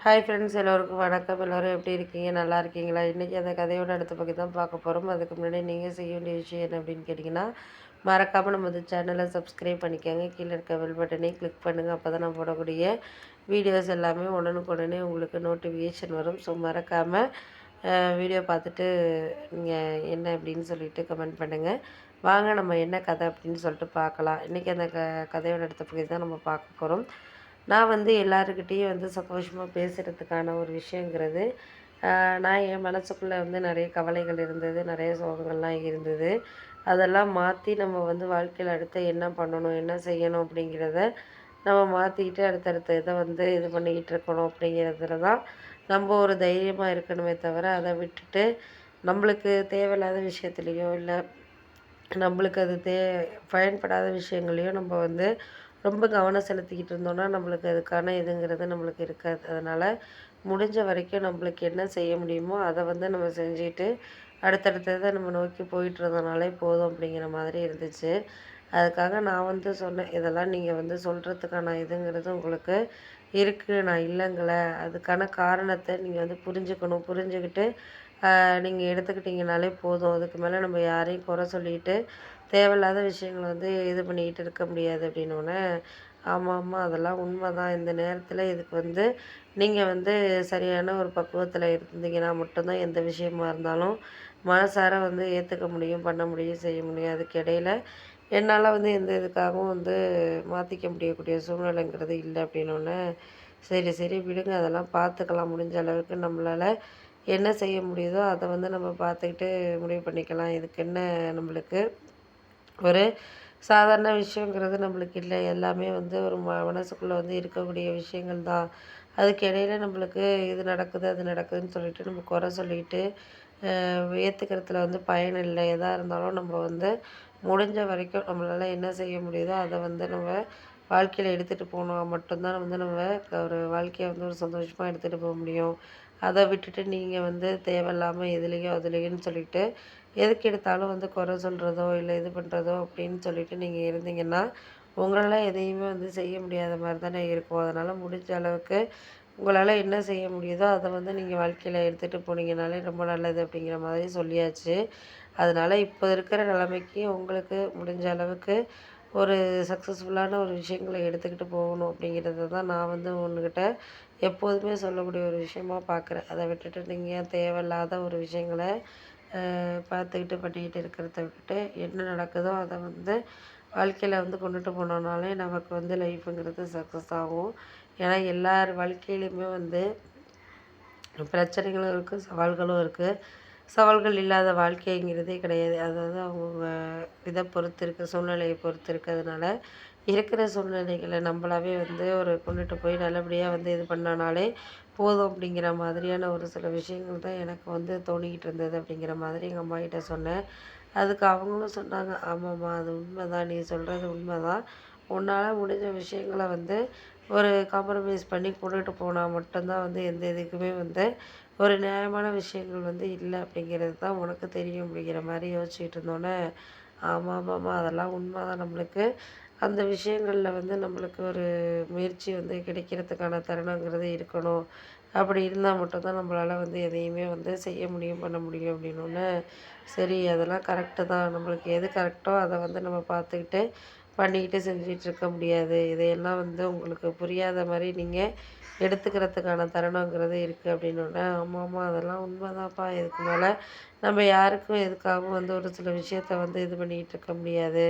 Hi friends, எல்லோருக்கும் வணக்கம். எல்லோரும் எப்படி இருக்கீங்க? நல்லா இருக்கீங்களா? இன்றைக்கி அந்த கதையோட அடுத்த பற்றி தான் பார்க்க போகிறோம். அதுக்கு முன்னாடி நீங்கள் செய்ய வேண்டிய விஷயம் என்ன அப்படின்னு கேட்டிங்கன்னா, மறக்காமல் நம்ம சேனலை சப்ஸ்கிரைப் பண்ணிக்கோங்க. கீழே இருக்க பெல் பட்டனையும் கிளிக் பண்ணுங்கள். அப்போ தான் நான் போடக்கூடிய வீடியோஸ் எல்லாமே உடனுக்குடனே உங்களுக்கு நோட்டிஃபிகேஷன் வரும். ஸோ மறக்காமல் வீடியோ பார்த்துட்டு நீங்கள் என்ன அப்படின்னு சொல்லிட்டு கமெண்ட் பண்ணுங்கள். வாங்க நம்ம என்ன கதை அப்படின்னு சொல்லிட்டு பார்க்கலாம். இன்றைக்கி அந்த கதையோட அடுத்த பகுதி தான் நம்ம பார்க்க போகிறோம். நான் எல்லாருக்கிட்டேயும் சந்தோஷமாக பேசுகிறதுக்கான ஒரு விஷயங்கிறது, நான் என் மனசுக்குள்ளே நிறைய கவலைகள் இருந்தது, நிறைய சோகங்கள்லாம் இருந்தது. அதெல்லாம் மாற்றி நம்ம வாழ்க்கையில் அடுத்து என்ன பண்ணணும், என்ன செய்யணும் அப்படிங்கிறத நம்ம மாற்றிக்கிட்டு அடுத்தடுத்த இதை இது பண்ணிக்கிட்டு இருக்கணும் அப்படிங்கிறதுல தான் நம்ம ஒரு தைரியமாக இருக்கணுமே தவிர, அதை விட்டுட்டு நம்மளுக்கு தேவையில்லாத விஷயத்துலையோ இல்லை நம்மளுக்கு அது பயன்படாத விஷயங்களையோ நம்ம ரொம்ப கவனம் செலுத்திக்கிட்டு இருந்தோம்னா நம்மளுக்கு அதுக்கான இதுங்கிறது நம்மளுக்கு இருக்காது. அதனால் முடிஞ்ச வரைக்கும் நம்மளுக்கு என்ன செய்ய முடியுமோ அதை நம்ம செஞ்சுட்டு அடுத்தடுத்ததை நம்ம நோக்கி போயிட்டு இருந்தோம்னாலே போதும் அப்படிங்கிற மாதிரி இருந்துச்சு. அதுக்காக நான் சொன்னேன், இதெல்லாம் நீங்கள் சொல்கிறதுக்கான இதுங்கிறது உங்களுக்கு இருக்குது, நான் இல்லைங்களே. அதுக்கான காரணத்தை நீங்கள் புரிஞ்சுக்கணும். புரிஞ்சுக்கிட்டு நீங்கள் எடுத்துக்கிட்டிங்கனாலே போதும். அதுக்கு மேலே நம்ம யாரையும் குறை சொல்லிட்டு தேவையில்லாத விஷயங்கள இது பண்ணிக்கிட்டு இருக்க முடியாது அப்படின்னோடனே, ஆமாம் அதெல்லாம் உண்மை தான். இந்த நேரத்தில் இதுக்கு நீங்கள் சரியான ஒரு பக்குவத்தில் இருந்தீங்கன்னா மட்டும்தான் எந்த விஷயமா இருந்தாலும் மனசார ஏற்றுக்க முடியும், பண்ண முடியும், செய்ய முடியும். அதுக்கு இடையில என்னால் எந்த இதுக்காகவும் மாற்றிக்க முடியக்கூடிய சூழ்நிலைங்கிறது இல்லை அப்படின்னோடனே, சரி சரி விடுங்க, அதெல்லாம் பார்த்துக்கலாம். முடிஞ்ச அளவுக்கு நம்மளால் என்ன செய்ய முடியுதோ அதை நம்ம பார்த்துக்கிட்டு முடிவு பண்ணிக்கலாம். இதுக்கு என்ன நம்மளுக்கு ஒரு சாதாரண விஷயங்கிறது நம்மளுக்கு இல்லை. எல்லாமே ஒரு மனசுக்குள்ளே இருக்கக்கூடிய விஷயங்கள் தான். அதுக்கு இடையில நம்மளுக்கு இது நடக்குது, அது நடக்குதுன்னு சொல்லிட்டு நம்ம குறை சொல்லிக்கிட்டு ஏற்றுக்கிறதுல பயன் இல்லை. எதாக இருந்தாலும் நம்ம முடிஞ்ச வரைக்கும் நம்மளால் என்ன செய்ய முடியுதோ அதை நம்ம வாழ்க்கையில் எடுத்துகிட்டு போனால் மட்டும்தான் நம்ம ஒரு வாழ்க்கையை ஒரு சந்தோஷமாக எடுத்துகிட்டு போக முடியும். அதை விட்டுட்டு நீங்கள் தேவையில்லாமல் எதுலேயோ அதுலேயோன்னு சொல்லிட்டு எதுக்கு எடுத்தாலும் குறை சொல்கிறதோ இல்லை இது பண்ணுறதோ அப்படின்னு சொல்லிட்டு நீங்கள் இருந்தீங்கன்னா உங்களால் எதையுமே செய்ய முடியாத மாதிரி தானே இருக்கும். அதனால் முடிஞ்ச அளவுக்கு உங்களால் என்ன செய்ய முடியுதோ அதை நீங்கள் வாழ்க்கையில் எடுத்துகிட்டு போனீங்கனாலே ரொம்ப நல்லது அப்படிங்கிற மாதிரி சொல்லியாச்சு. அதனால் இப்போ இருக்கிற நிலைமைக்கு உங்களுக்கு முடிஞ்ச அளவுக்கு ஒரு சக்ஸஸ்ஃபுல்லான ஒரு விஷயங்களை எடுத்துக்கிட்டு போகணும் அப்படிங்கிறத தான் நான் உங்ககிட்ட எப்போதுமே சொல்லக்கூடிய ஒரு விஷயமா பார்க்குறேன். அதை விட்டுட்டு நீங்கள் தேவையில்லாத ஒரு விஷயங்களை பார்த்துக்கிட்டு பண்ணிக்கிட்டு இருக்கிறத விட்டுட்டு என்ன நடக்குதோ அதை வாழ்க்கையில் கொண்டுட்டு போனோம்னாலே நமக்கு லைஃப்புங்கிறது சக்ஸஸ் ஆகும். ஏன்னா எல்லார் வாழ்க்கையிலையுமே பிரச்சனைகளும் இருக்குது, சவால்களும் இருக்குது. சவால்கள் இல்லாத வாழ்க்கைங்கிறதே கிடையாது. அதாவது அவங்கவுங்க இதை பொறுத்து இருக்குது, சூழ்நிலையை பொறுத்து இருக்கிறதுனால இருக்கிற சூழ்நிலைகளை நம்மளாவே ஒரு கொண்டுட்டு போய் நல்லபடியாக இது பண்ணனாலே போதும் அப்படிங்கிற மாதிரியான ஒரு சில விஷயங்கள் தான் எனக்கு தோணிக்கிட்டு இருந்தது அப்படிங்கிற மாதிரி எங்கள் அம்மாகிட்ட சொன்னேன். அதுக்கு அவங்களும் சொன்னாங்க, ஆமாம்மா அது உண்மை தான், நீ சொல்கிறது உண்மை தான். உன்னால் முடிஞ்ச விஷயங்களை ஒரு காம்ப்ரமைஸ் பண்ணி கொண்டுட்டு போனால் மட்டும்தான் எந்த இதுக்குமே ஒரு நியாயமான விஷயங்கள் இல்லை அப்படிங்கிறது தான் உனக்கு தெரியும் அப்படிங்கிற மாதிரி யோசிச்சுட்டு இருந்தோன்னே, ஆமாம்மாம்மா அதெல்லாம் உண்மை தான். நம்மளுக்கு அந்த விஷயங்களில் நம்மளுக்கு ஒரு முயற்சி கிடைக்கிறதுக்கான தருணங்கிறது இருக்கணும். அப்படி இருந்தால் மட்டும்தான் நம்மளால் எதையுமே செய்ய முடியும், பண்ண முடியும் அப்படின்னோடனே, சரி அதெல்லாம் கரெக்டு தான். நம்மளுக்கு எது கரெக்டோ அதை நம்ம பார்த்துக்கிட்டு பண்ணிக்கிட்டு செஞ்சுட்டு இருக்க முடியாது. இதையெல்லாம் உங்களுக்கு புரியாத மாதிரி நீங்கள் எடுத்துக்கிறதுக்கான தருணங்கிறது இருக்குது அப்படின்னோடனே, ஆமாம்மா அதெல்லாம் உண்மைதான்ப்பா. இதுக்கு மேலே நம்ம யாருக்கும் எதுக்காகவும் ஒரு சில விஷயத்த இது பண்ணிக்கிட்டு இருக்க முடியாது.